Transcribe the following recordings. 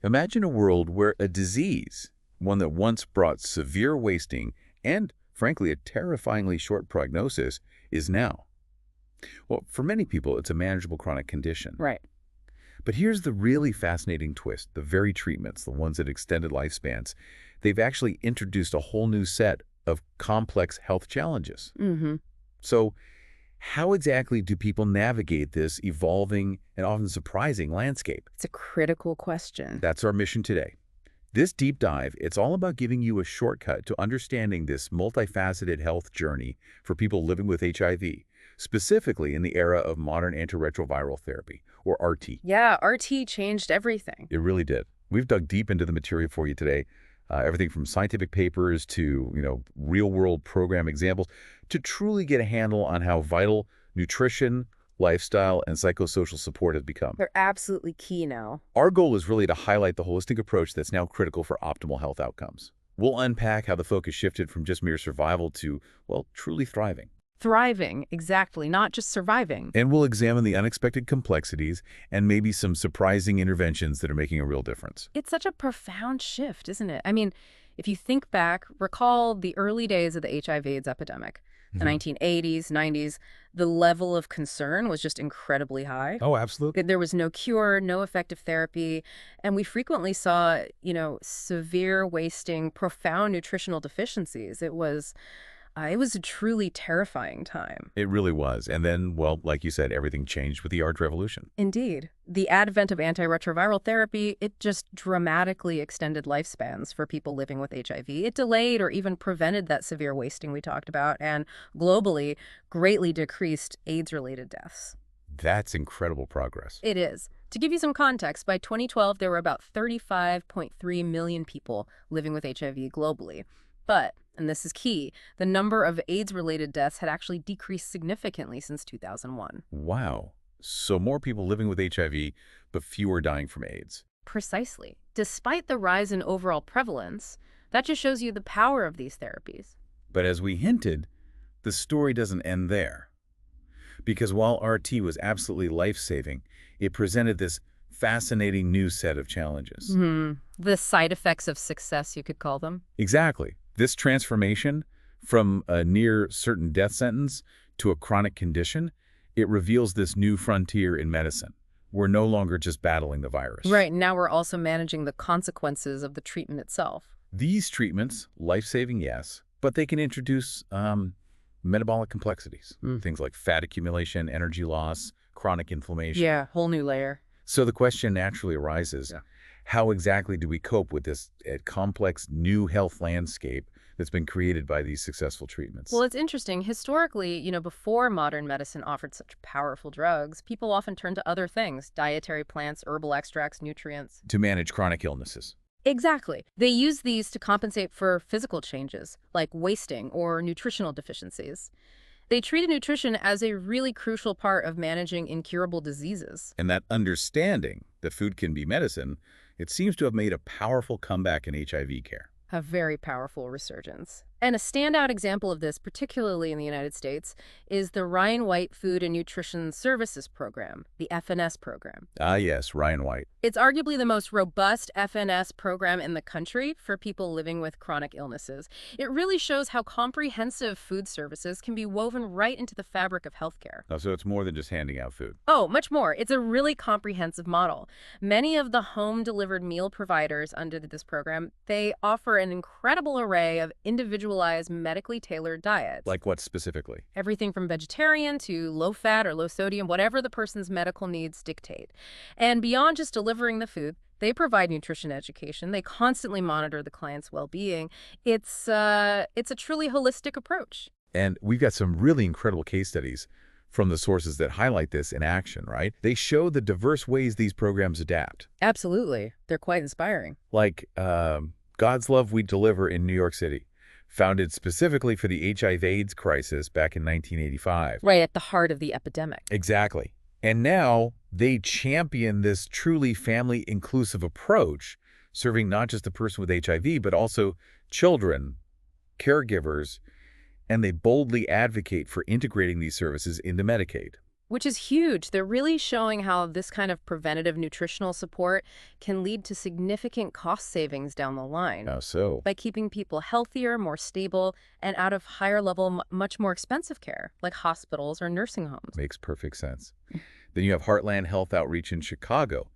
Imagine a world where a disease, one that once brought severe wasting and, frankly, a terrifyingly short prognosis, is now. Well, for many people, it's a manageable chronic condition. Right. But here's the really fascinating twist. The very treatments, the ones that extended lifespans, they've actually introduced a whole new set of complex health challenges. Mm-hmm. So how exactly do people navigate this evolving and often surprising landscape? It's a critical question. That's our mission today. This deep dive, it's all about giving you a shortcut to understanding this multifaceted health journey for people living with HIV, specifically in the era of modern antiretroviral therapy, or RT. Yeah, RT changed everything. It really did. We've dug deep into the material for you today. Everything from scientific papers to, real-world program examples to truly get a handle on how vital nutrition, lifestyle, and psychosocial support have become. They're absolutely key now. Our goal is really to highlight the holistic approach that's now critical for optimal health outcomes. We'll unpack how the focus shifted from just mere survival to, well, truly thriving. Thriving, exactly, not just surviving. And we'll examine the unexpected complexities and maybe some surprising interventions that are making a real difference. It's such a profound shift, isn't it? I mean, if you think back, recall the early days of the HIV/AIDS epidemic, the 1980s, 90s, the level of concern was just incredibly high. Oh, absolutely. There was no cure, no effective therapy, and we frequently saw, severe wasting, profound nutritional deficiencies. It was a truly terrifying time. It really was. And then, well, like you said, everything changed with the ART revolution. Indeed. The advent of antiretroviral therapy, it just dramatically extended lifespans for people living with HIV. It delayed or even prevented that severe wasting we talked about, and globally greatly decreased AIDS-related deaths. That's incredible progress. It is. To give you some context, by 2012, there were about 35.3 million people living with HIV globally. But, and this is key, the number of AIDS-related deaths had actually decreased significantly since 2001. Wow. So more people living with HIV, but fewer dying from AIDS. Precisely. Despite the rise in overall prevalence, that just shows you the power of these therapies. But as we hinted, the story doesn't end there. Because while RT was absolutely life-saving, it presented this fascinating new set of challenges. The side effects of success, you could call them. Exactly. This transformation from a near certain death sentence to a chronic condition, it reveals this new frontier in medicine. We're no longer just battling the virus. Right. Now we're also managing the consequences of the treatment itself. These treatments, life-saving, yes, but they can introduce metabolic complexities. Things like fat accumulation, energy loss, chronic inflammation. Yeah, whole new layer. So the question naturally arises, how exactly do we cope with this complex new health landscape that's been created by these successful treatments? Well, it's interesting. Historically, before modern medicine offered such powerful drugs, people often turned to other things, dietary plants, herbal extracts, nutrients. To manage chronic illnesses. Exactly. They used these to compensate for physical changes, like wasting or nutritional deficiencies. They treated nutrition as a really crucial part of managing incurable diseases. And that understanding that food can be medicine, it seems to have made a powerful comeback in HIV care. A very powerful resurgence. And a standout example of this, particularly in the United States, is the Ryan White Food and Nutrition Services Program, the FNS program. Ah, yes, Ryan White. It's arguably the most robust FNS program in the country for people living with chronic illnesses. It really shows how comprehensive food services can be woven right into the fabric of healthcare. Oh, so it's more than just handing out food. Oh, much more. It's a really comprehensive model. Many of the home-delivered meal providers under this program, they offer an incredible array of individualized, medically tailored diets. Like what specifically? Everything from vegetarian to low-fat or low-sodium, whatever the person's medical needs dictate. And beyond just delivering the food, they provide nutrition education. They constantly monitor the client's well-being. It's a truly holistic approach. And we've got some really incredible case studies from the sources that highlight this in action, right? They show the diverse ways these programs adapt. Absolutely. They're quite inspiring. Like God's Love We Deliver in New York City, founded specifically for the HIV/AIDS crisis back in 1985. Right at the heart of the epidemic. Exactly. And now they champion this truly family-inclusive approach, serving not just the person with HIV, but also children, caregivers, and they boldly advocate for integrating these services into Medicaid. which is huge. They're really showing how this kind of preventative nutritional support can lead to significant cost savings down the line How so? by keeping people healthier, more stable, and out of higher level, much more expensive care, like hospitals or nursing homes. Makes perfect sense. Then you have Heartland Health Outreach in Chicago.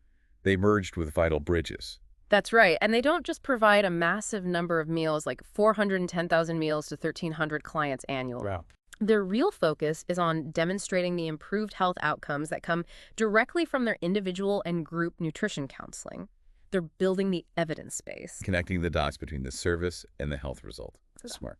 They merged with Vital Bridges. That's right. And they don't just provide a massive number of meals, like 410,000 meals to 1,300 clients annually. Wow. Their real focus is on demonstrating the improved health outcomes that come directly from their individual and group nutrition counseling. They're building the evidence base. Connecting the dots between the service and the health result. Smart.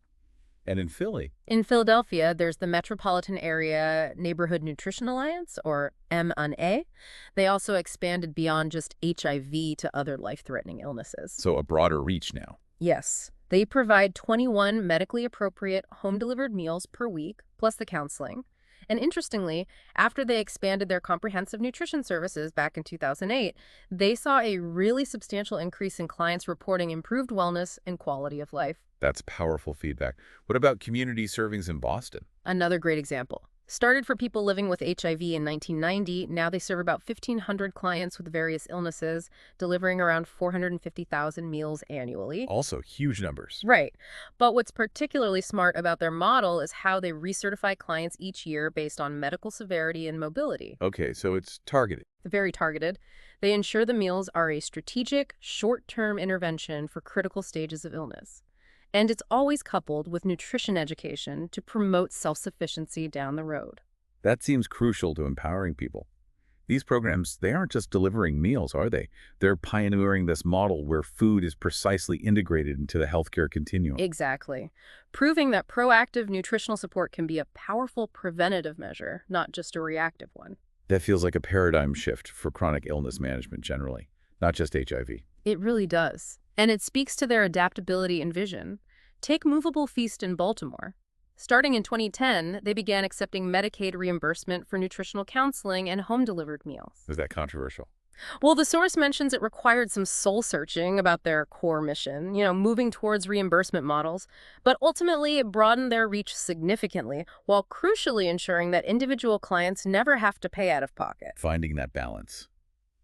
And in Philly, In Philadelphia, there's the Metropolitan Area Neighborhood Nutrition Alliance, or M&A. They also expanded beyond just HIV to other life-threatening illnesses. so a broader reach now. Yes, they provide 21 medically appropriate home-delivered meals per week, plus the counseling. And interestingly, after they expanded their comprehensive nutrition services back in 2008, they saw a really substantial increase in clients reporting improved wellness and quality of life. That's powerful feedback. What about community servings in Boston? Another great example. Started for people living with HIV in 1990, now they serve about 1,500 clients with various illnesses, delivering around 450,000 meals annually. Also huge numbers. Right. But what's particularly smart about their model is how they recertify clients each year based on medical severity and mobility. Okay, so it's targeted. Very targeted. They ensure the meals are a strategic, short-term intervention for critical stages of illness. And it's always coupled with nutrition education to promote self-sufficiency down the road. That seems crucial to empowering people. These programs, they aren't just delivering meals, are they? They're pioneering this model where food is precisely integrated into the healthcare continuum. Exactly. Proving that proactive nutritional support can be a powerful preventative measure, not just a reactive one. That feels like a paradigm shift for chronic illness management generally, not just HIV. It really does. And it speaks to their adaptability and vision. Take Movable Feast in Baltimore. Starting in 2010, they began accepting Medicaid reimbursement for nutritional counseling and home-delivered meals. Is that controversial? Well, the source mentions it required some soul-searching about their core mission, moving towards reimbursement models, but ultimately it broadened their reach significantly, while crucially ensuring that individual clients never have to pay out of pocket. Finding that balance.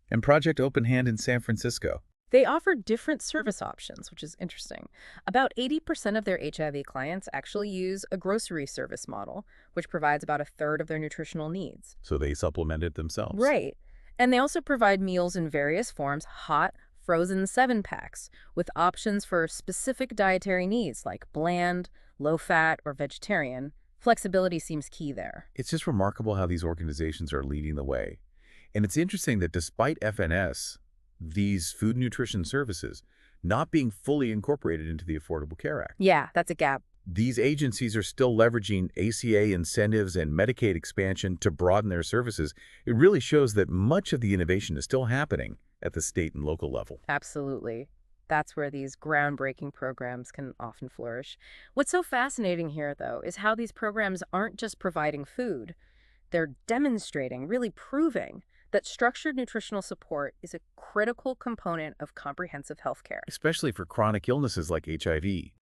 And Project Open Hand in San Francisco. They offer different service options, which is interesting. About 80% of their HIV clients actually use a grocery service model, which provides about a third of their nutritional needs. So they supplement it themselves. Right. And they also provide meals in various forms, hot, frozen 7-packs, with options for specific dietary needs like bland, low-fat, or vegetarian. Flexibility seems key there. It's just remarkable how these organizations are leading the way. And it's interesting that despite FNS, these food nutrition services not being fully incorporated into the Affordable Care Act. Yeah, that's a gap. These agencies are still leveraging ACA incentives and Medicaid expansion to broaden their services. It really shows that much of the innovation is still happening at the state and local level. Absolutely. That's where these groundbreaking programs can often flourish. What's so fascinating here, though, is how these programs aren't just providing food. They're demonstrating, really proving, that structured nutritional support is a critical component of comprehensive healthcare. Especially for chronic illnesses like HIV.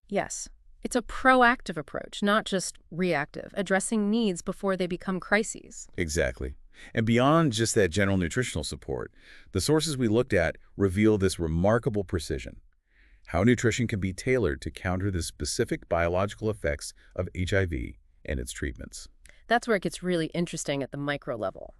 Yes, it's a proactive approach, not just reactive, addressing needs before they become crises. Exactly. And beyond just that general nutritional support, the sources we looked at reveal this remarkable precision. How nutrition can be tailored to counter the specific biological effects of HIV and its treatments. That's where it gets really interesting at the micro level.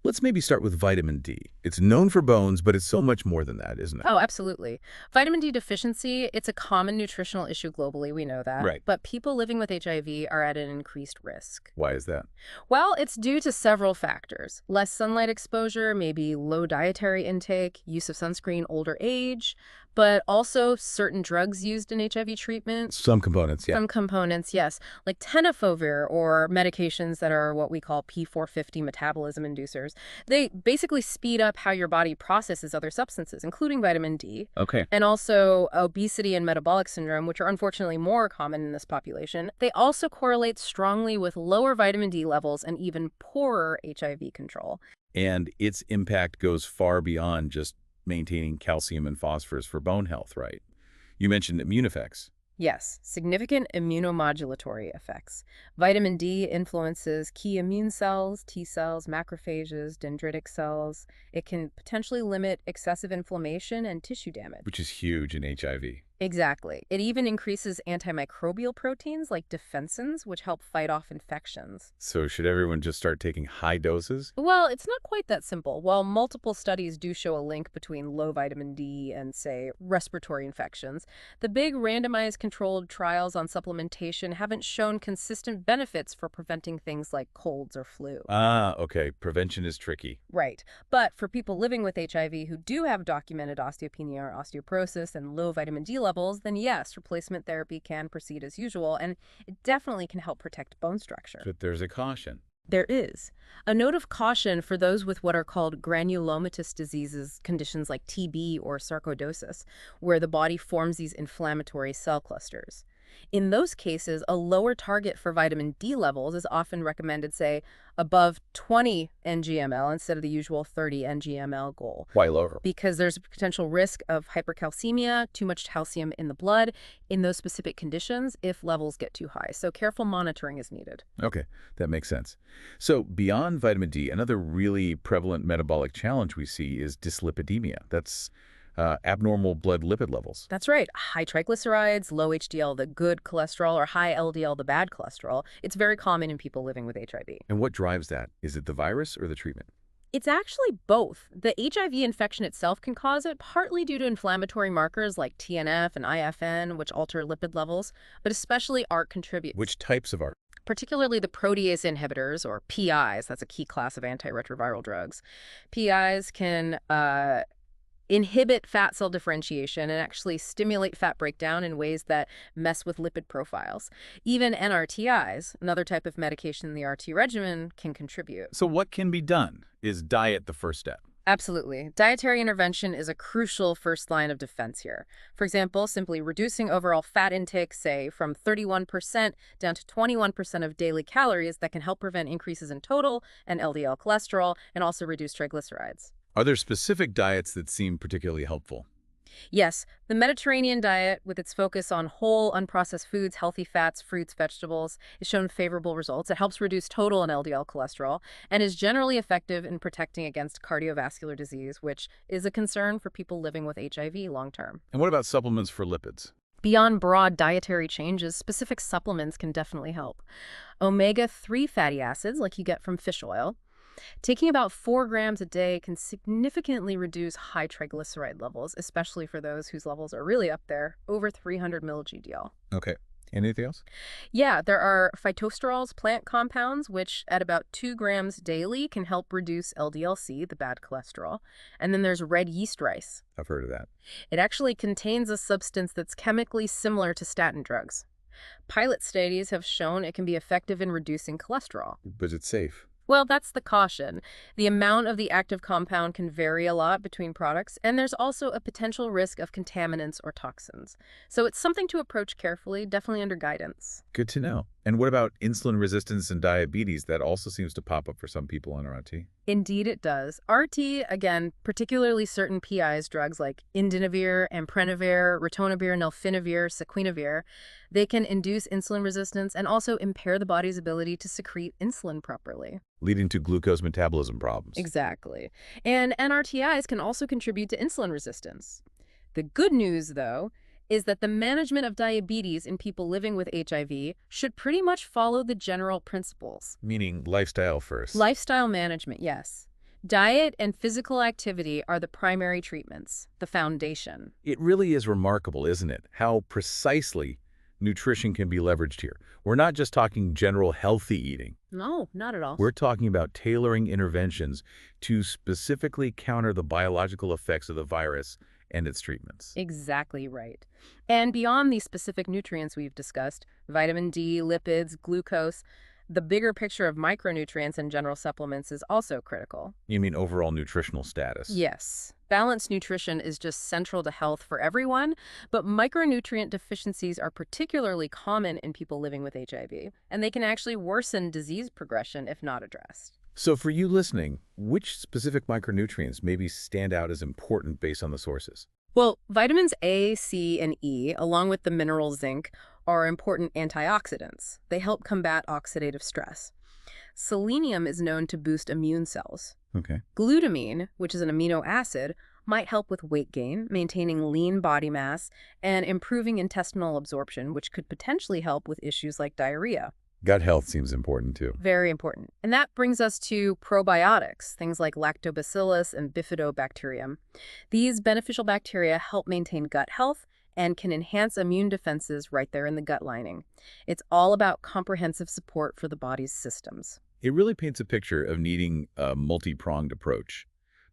Let's maybe start with vitamin D. It's known for bones, but it's so much more than that, isn't it? Oh, absolutely. Vitamin D deficiency, it's a common nutritional issue globally, we know that. Right. But people living with HIV are at an increased risk. Why is that? Well, it's due to several factors. Less sunlight exposure, maybe low dietary intake, use of sunscreen, older age, but also certain drugs used in HIV treatment. Some components, yeah. Some components, yes, like tenofovir or medications that are what we call P450 metabolism inducers. They basically speed up how your body processes other substances, including vitamin D. Okay. And also obesity and metabolic syndrome, which are unfortunately more common in this population. They also correlate strongly with lower vitamin D levels and even poorer HIV control. And its impact goes far beyond just maintaining calcium and phosphorus for bone health, right? You mentioned immune effects. Yes, significant immunomodulatory effects. Vitamin D influences key immune cells, T cells, macrophages, dendritic cells. It can potentially limit excessive inflammation and tissue damage. Which is huge in HIV. Exactly. It even increases antimicrobial proteins like defensins, which help fight off infections. So should everyone just start taking high doses? Well, it's not quite that simple. While multiple studies do show a link between low vitamin D and, say, respiratory infections, the big randomized controlled trials on supplementation haven't shown consistent benefits for preventing things like colds or flu. Ah, okay. Prevention is tricky. Right. But for people living with HIV who do have documented osteopenia or osteoporosis and low vitamin D levels, then yes, replacement therapy can proceed as usual, and it definitely can help protect bone structure. But there's a caution. There is. A note of caution for those with what are called granulomatous diseases, conditions like TB or sarcoidosis, where the body forms these inflammatory cell clusters. In those cases, a lower target for vitamin D levels is often recommended, say, above 20 ngml instead of the usual 30 ngml goal, Why lower? because there's a potential risk of hypercalcemia, too much calcium in the blood, in those specific conditions if levels get too high. So careful monitoring is needed. Okay, that makes sense. So beyond vitamin D, another really prevalent metabolic challenge we see is dyslipidemia. That's abnormal blood lipid levels. That's right. High triglycerides, low HDL, the good cholesterol, or high LDL, the bad cholesterol. It's very common in people living with HIV. And what drives that? Is it the virus or the treatment? It's actually both. The HIV infection itself can cause it, partly due to inflammatory markers like TNF and IFN, which alter lipid levels, but especially ART contributes. Which types of art? Particularly the protease inhibitors, or PIs. That's a key class of antiretroviral drugs. PIs can inhibit fat cell differentiation and actually stimulate fat breakdown in ways that mess with lipid profiles. Even NRTIs, another type of medication in the RT regimen, can contribute. So what can be done? Is diet the first step? Absolutely. Dietary intervention is a crucial first line of defense here. For example, simply reducing overall fat intake, say, from 31% down to 21% of daily calories, that can help prevent increases in total and LDL cholesterol and also reduce triglycerides. Are there specific diets that seem particularly helpful? Yes, the Mediterranean diet, with its focus on whole, unprocessed foods, healthy fats, fruits, vegetables, has shown favorable results. It helps reduce total and LDL cholesterol and is generally effective in protecting against cardiovascular disease, which is a concern for people living with HIV long term. And what about supplements for lipids? Beyond broad dietary changes, specific supplements can definitely help. Omega-3 fatty acids, like you get from fish oil, taking about 4 grams a day can significantly reduce high triglyceride levels, especially for those whose levels are really up there, over 300 mg/dl. Okay. Anything else? Yeah, there are phytosterols, plant compounds, which at about 2 grams daily can help reduce LDL-C, the bad cholesterol. And then there's red yeast rice. I've heard of that. It actually contains a substance that's chemically similar to statin drugs. Pilot studies have shown it can be effective in reducing cholesterol. But it's safe. Well, that's the caution. The amount of the active compound can vary a lot between products, and there's also a potential risk of contaminants or toxins. So it's something to approach carefully, definitely under guidance. Good to know. And what about insulin resistance and diabetes? That also seems to pop up for some people on RT. Indeed, it does. RT, again, particularly certain PIs, drugs like indinavir, amprenavir, ritonavir, nelfinavir, sequinavir, they can induce insulin resistance and also impair the body's ability to secrete insulin properly. Leading to glucose metabolism problems. Exactly. And NRTIs can also contribute to insulin resistance. The good news, though, is that the management of diabetes in people living with HIV should pretty much follow the general principles. Meaning lifestyle first. Lifestyle management, yes. Diet and physical activity are the primary treatments, the foundation. It really is remarkable, isn't it, how precisely nutrition can be leveraged here. We're not just talking general healthy eating. No, not at all. We're talking about tailoring interventions to specifically counter the biological effects of the virus and its treatments. Exactly right. And beyond these specific nutrients we've discussed, vitamin D, lipids, glucose, the bigger picture of micronutrients and general supplements is also critical. You mean overall nutritional status? Yes. Balanced nutrition is just central to health for everyone, but micronutrient deficiencies are particularly common in people living with HIV, and they can actually worsen disease progression if not addressed. So for you listening, which specific micronutrients maybe stand out as important based on the sources? Well, vitamins A, C, and E, along with the mineral zinc, are important antioxidants. They help combat oxidative stress. Selenium is known to boost immune cells. Okay. Glutamine, which is an amino acid, might help with weight gain, maintaining lean body mass, and improving intestinal absorption, which could potentially help with issues like diarrhea. Gut health seems important too. Very important. And that brings us to probiotics, things like lactobacillus and bifidobacterium. These beneficial bacteria help maintain gut health and can enhance immune defenses right there in the gut lining. It's all about comprehensive support for the body's systems. It really paints a picture of needing a multi-pronged approach.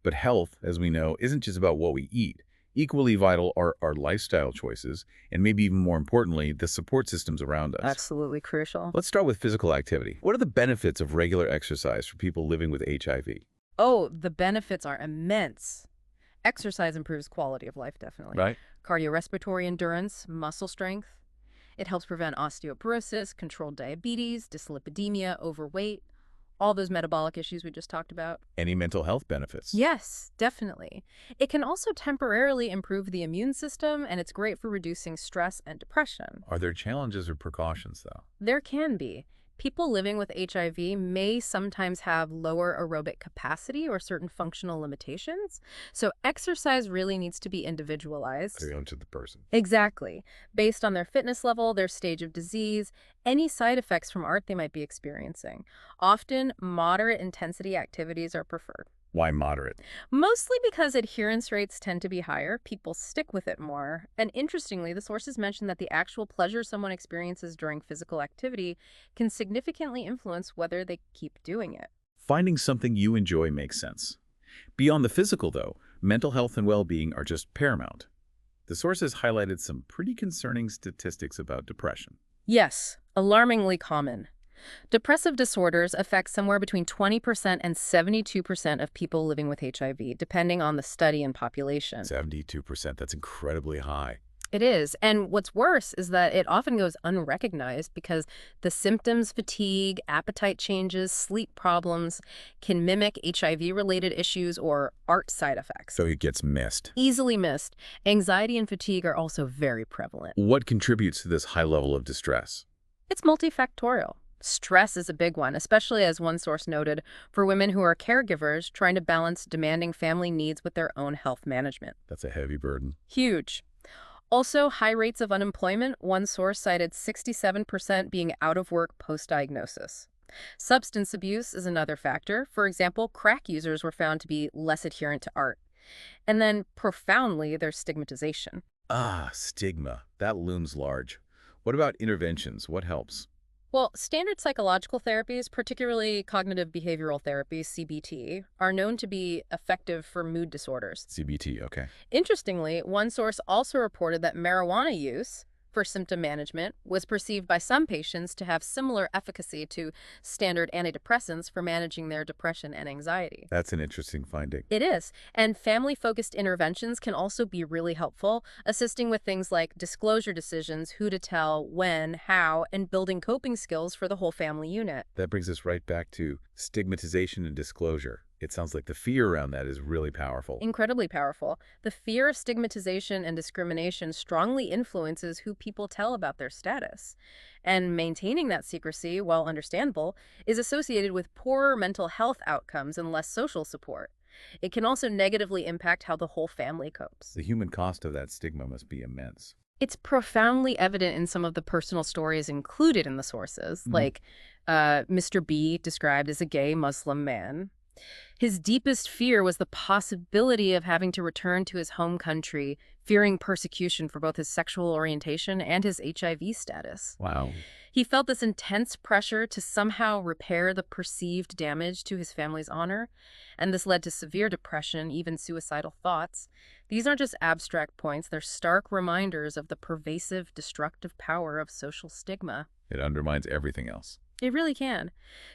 But health, as we know, isn't just about what we eat. Equally vital are our lifestyle choices, and maybe even more importantly, the support systems around us. Absolutely crucial. Let's start with physical activity. What are the benefits of regular exercise for people living with HIV? Oh, the benefits are immense. Exercise improves quality of life, definitely. Right? Cardiorespiratory endurance, muscle strength. It helps prevent osteoporosis, control diabetes, dyslipidemia, overweight, all those metabolic issues we just talked about. Any mental health benefits? Yes, definitely. It can also temporarily improve the immune system, and it's great for reducing stress and depression. Are there challenges or precautions, though? There can be. People living with HIV may sometimes have lower aerobic capacity or certain functional limitations, so exercise really needs to be individualized. Tailored to the person. Exactly. Based on their fitness level, their stage of disease, any side effects from art they might be experiencing. Often, moderate intensity activities are preferred. Why moderate? Mostly because adherence rates tend to be higher, people stick with it more. And interestingly, the sources mention that the actual pleasure someone experiences during physical activity can significantly influence whether they keep doing it. Finding something you enjoy makes sense. Beyond the physical, though, mental health and well-being are just paramount. The sources highlighted some pretty concerning statistics about depression. Yes, alarmingly common. Depressive disorders affect somewhere between 20% and 72% of people living with HIV, depending on the study and population. 72%, that's incredibly high. It is. And what's worse is that it often goes unrecognized because the symptoms, fatigue, appetite changes, sleep problems can mimic HIV-related issues or art side effects. So it gets missed. Easily missed. Anxiety and fatigue are also very prevalent. What contributes to this high level of distress? It's multifactorial. Stress is a big one, especially as one source noted, for women who are caregivers trying to balance demanding family needs with their own health management. That's a heavy burden. Huge. Also, high rates of unemployment. One source cited 67% being out of work post-diagnosis. Substance abuse is another factor. For example, crack users were found to be less adherent to art. And then, profoundly, there's stigmatization. Ah, stigma. That looms large. What about interventions? What helps? Well, standard psychological therapies, particularly cognitive behavioral therapy, CBT, are known to be effective for mood disorders. CBT, okay. Interestingly, one source also reported that marijuana use for symptom management was perceived by some patients to have similar efficacy to standard antidepressants for managing their depression and anxiety. That's an interesting finding. It is. And family-focused interventions can also be really helpful, assisting with things like disclosure decisions, who to tell, when, how, and building coping skills for the whole family unit. That brings us right back to stigmatization and disclosure. It sounds like the fear around that is really powerful. Incredibly powerful. The fear of stigmatization and discrimination strongly influences who people tell about their status. And maintaining that secrecy, while understandable, is associated with poorer mental health outcomes and less social support. It can also negatively impact how the whole family copes. The human cost of that stigma must be immense. It's profoundly evident in some of the personal stories included in the sources, like Mr. B, described as a gay Muslim man. His deepest fear was the possibility of having to return to his home country, fearing persecution for both his sexual orientation and his HIV status. Wow. He felt this intense pressure to somehow repair the perceived damage to his family's honor, and this led to severe depression, even suicidal thoughts. These aren't just abstract points, they're stark reminders of the pervasive, destructive power of social stigma. It undermines everything else. It really can.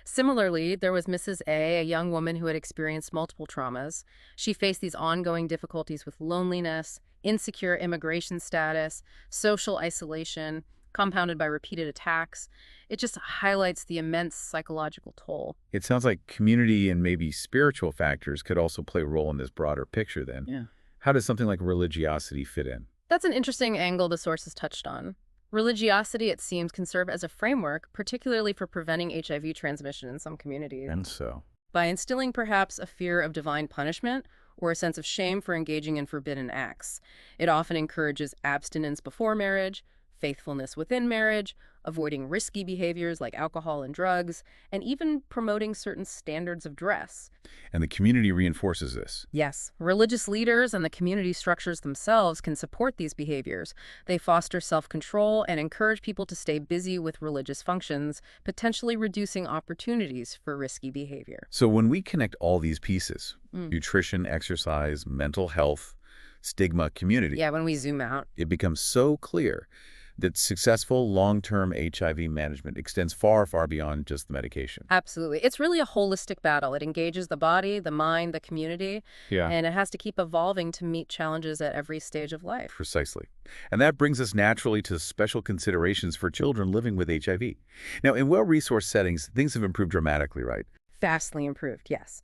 Similarly, there was Mrs. A young woman who had experienced multiple traumas. She faced these ongoing difficulties with loneliness, insecure immigration status, social isolation, compounded by repeated attacks. It just highlights the immense psychological toll. It sounds like community and maybe spiritual factors could also play a role in this broader picture then. Yeah. How does something like religiosity fit in? That's an interesting angle the sources touched on. Religiosity, it seems, can serve as a framework, particularly for preventing HIV transmission in some communities. And so, By instilling perhaps a fear of divine punishment or a sense of shame for engaging in forbidden acts. It often encourages abstinence before marriage, faithfulness within marriage, avoiding risky behaviors like alcohol and drugs, and even promoting certain standards of dress. and the community reinforces this. Yes, religious leaders and the community structures themselves can support these behaviors. They foster self-control and encourage people to stay busy with religious functions, potentially reducing opportunities for risky behavior. So when we connect all these pieces, Mm. nutrition, exercise, mental health, stigma, community, Yeah, when we zoom out. it becomes so clear that successful long-term HIV management extends far, far beyond just the medication. Absolutely. It's really a holistic battle. It engages the body, the mind, the community, Yeah. and it has to keep evolving to meet challenges at every stage of life. Precisely. And that brings us naturally to special considerations for children living with HIV. Now, in well-resourced settings, things have improved dramatically, right? Vastly improved, yes.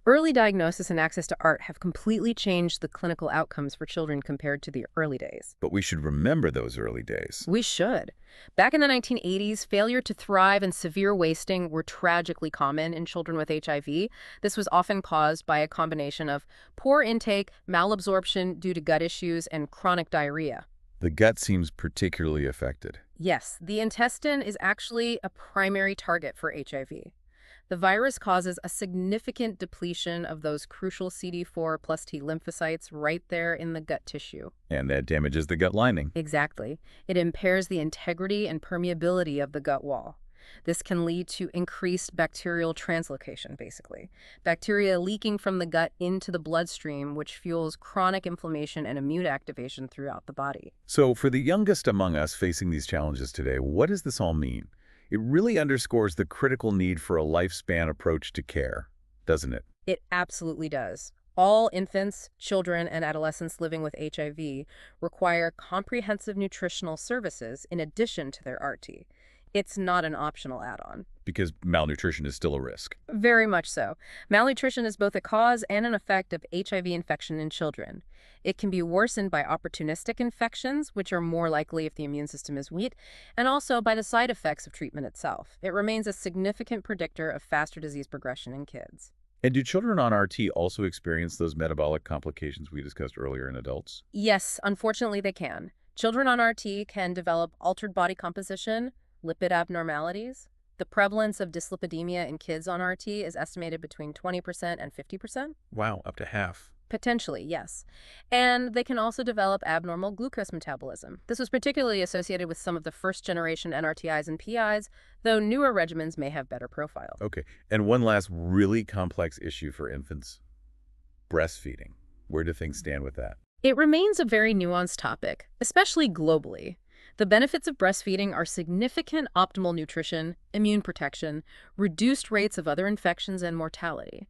Early diagnosis and access to ART have completely changed the clinical outcomes for children compared to the early days. But we should remember those early days. We should. Back in the 1980s, failure to thrive and severe wasting were tragically common in children with HIV. This was often caused by a combination of poor intake, malabsorption due to gut issues, and chronic diarrhea. The gut seems particularly affected. Yes, the intestine is actually a primary target for HIV. The virus causes a significant depletion of those crucial CD4 plus T lymphocytes right there in the gut tissue. And that damages the gut lining. Exactly. It impairs the integrity and permeability of the gut wall. This can lead to increased bacterial translocation, basically. Bacteria leaking from the gut into the bloodstream, which fuels chronic inflammation and immune activation throughout the body. So for the youngest among us facing these challenges today, what does this all mean? It really underscores the critical need for a lifespan approach to care, doesn't it? It absolutely does. All infants, children, and adolescents living with HIV require comprehensive nutritional services in addition to their RT. It's not an optional add-on. Because malnutrition is still a risk. Very much so. Malnutrition is both a cause and an effect of HIV infection in children. It can be worsened by opportunistic infections, which are more likely if the immune system is weak, and also by the side effects of treatment itself. It remains a significant predictor of faster disease progression in kids. And do children on RT also experience those metabolic complications we discussed earlier in adults? Yes, unfortunately they can. Children on RT can develop altered body composition, lipid abnormalities. The prevalence of dyslipidemia in kids on RT is estimated between 20% and 50%. Wow, up to half. Potentially, yes. And they can also develop abnormal glucose metabolism. This was particularly associated with some of the first-generation NRTIs and PIs, though newer regimens may have better profiles. Okay, and one last really complex issue for infants, breastfeeding. Where do things stand with that? It remains a very nuanced topic, especially globally. The benefits of breastfeeding are significant optimal nutrition, immune protection, reduced rates of other infections, and mortality,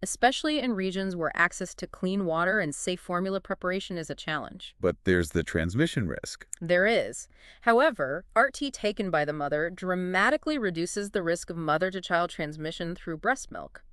especially in regions where access to clean water and safe formula preparation is a challenge. But there's the transmission risk. There is. However, RT taken by the mother dramatically reduces the risk of mother-to-child transmission through breast milk.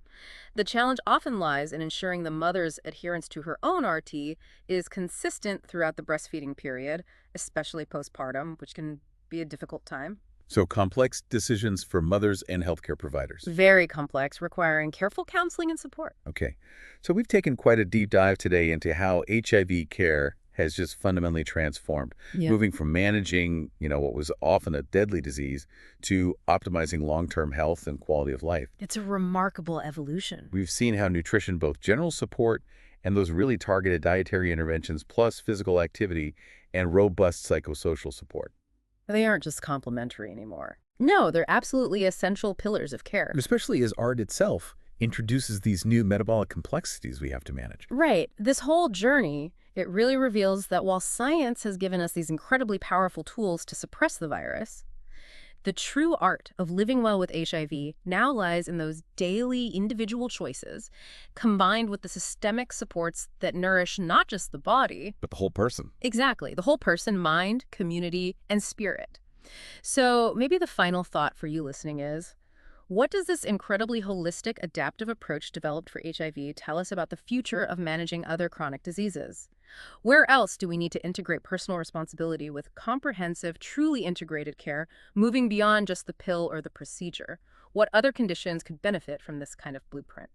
The challenge often lies in ensuring the mother's adherence to her own RT is consistent throughout the breastfeeding period, especially postpartum, which can be a difficult time. So complex decisions for mothers and healthcare providers. Very complex, requiring careful counseling and support. Okay, so we've taken quite a deep dive today into how HIV care has just fundamentally transformed, moving from managing, what was often a deadly disease to optimizing long-term health and quality of life. It's a remarkable evolution. We've seen how nutrition, both general support and those really targeted dietary interventions, plus physical activity and robust psychosocial support. They aren't just complementary anymore. No, they're absolutely essential pillars of care. Especially as art itself introduces these new metabolic complexities we have to manage. Right. This whole journey, it really reveals that while science has given us these incredibly powerful tools to suppress the virus, the true art of living well with HIV now lies in those daily individual choices, combined with the systemic supports that nourish not just the body, But the whole person. exactly, the whole person, mind, community, and spirit. So maybe the final thought for you listening is, What does this incredibly holistic, adaptive approach developed for HIV tell us about the future of managing other chronic diseases? Where else do we need to integrate personal responsibility with comprehensive, truly integrated care, moving beyond just the pill or the procedure? What other conditions could benefit from this kind of blueprint?